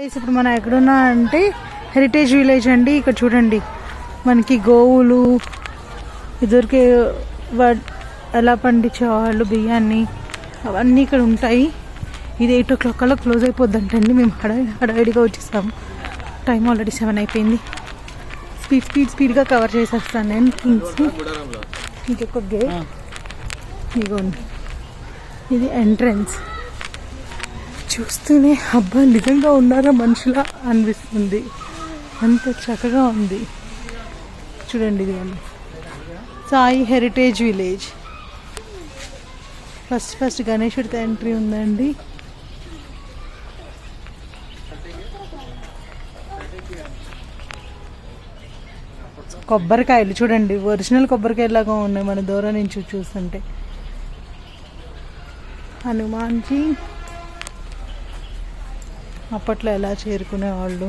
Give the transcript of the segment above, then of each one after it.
ఇప్పుడు మనం ఎక్కడున్నా అంటే హెరిటేజ్ విలేజ్ అండి. ఇక్కడ చూడండి మనకి గోవులు ఇదివరకే ఎలా పండించేవాళ్ళు బియ్యాన్ని అవన్నీ ఇక్కడ ఉంటాయి. ఇది 8 o'clock కల్లా క్లోజ్ అయిపోద్దంటండి. మేము హడావిడిగా వచ్చేసాము. టైం ఆల్రెడీ 7 అయిపోయింది. స్పీడ్గా కవర్ చేసేస్తాను నేను థింగ్స్ని. ఇంకొక గేట్ ఇగోండి, ఇది ఎంట్రన్స్. చూస్తూనే అబ్బా నిజంగా ఉన్నారా మనుషులా అనిపిస్తుంది, అంత చక్కగా ఉంది. చూడండి ఇది సాయి హెరిటేజ్ విలేజ్. ఫస్ట్ గణేశుడితో ఎంట్రీ ఉందండి. కొబ్బరికాయలు చూడండి, ఒరిజినల్ కొబ్బరికాయలాగా ఉన్నాయి మన దూరం నుంచి చూస్తుంటే. హనుమాన్జీ అప్పట్లో ఎలా చేరుకునేవాళ్ళు.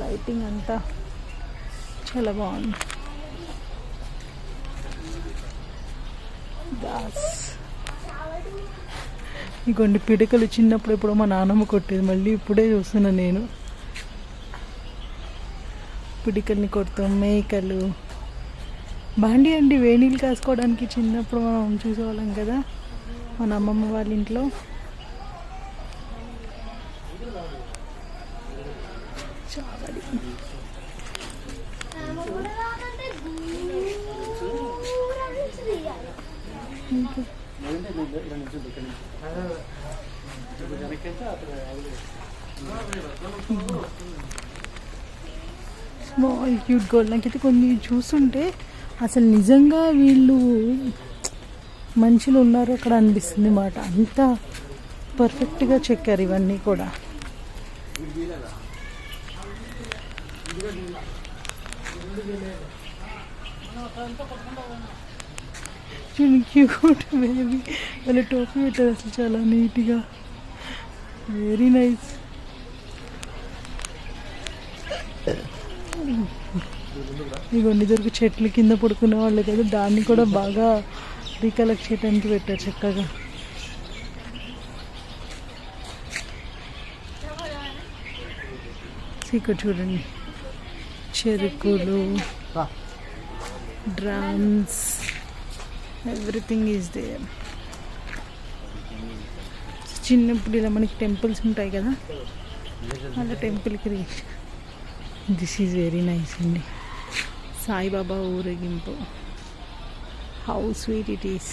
లైటింగ్ అంతా చాలా బాగుంది. ఇంకొన్ని పిడకలు చిన్నప్పుడు ఎప్పుడో మా నాన్నమ్మ కొట్టేది, మళ్ళీ ఇప్పుడే చూస్తున్నా నేను. పిడికల్ని కొడతాం. మేకలు బాండి అండి, వేణీళ్ళు కాసుకోవడానికి చిన్నప్పుడు మనం చూసేవాళ్ళం కదా మన అమ్మమ్మ వాళ్ళ ఇంట్లో. చావడి స్మాల్ క్యూట్ గర్ల్. నాకైతే కొన్ని చూస్తుంటే అసలు నిజంగా వీళ్ళు మనుషులు ఉన్నారు అక్కడ అనిపిస్తుంది మాట. అంత పర్ఫెక్ట్గా చెక్కారు ఇవన్నీ కూడా. క్యూట్ బేబీ, వాళ్ళ టోపీ పెట్టారు అసలు చాలా నీట్గా. Very nice. ఇవన్నీ దొరికి చెట్లు కింద పడుకునే వాళ్ళు కదా, దాన్ని కూడా బాగా రీకలెక్ట్ చేయడానికి పెట్టారు చక్కగా. ఇక్కడ చూడండి చెరుకులు, డ్రమ్స్, ఎవ్రీథింగ్ ఈజ్ దేర్. చిన్నప్పుడు ఇలా మనకి టెంపుల్స్ ఉంటాయి కదా, అలా టెంపుల్కి reach. This is very nice అండి. సాయిబాబా ఊరేగింపు. How sweet it is.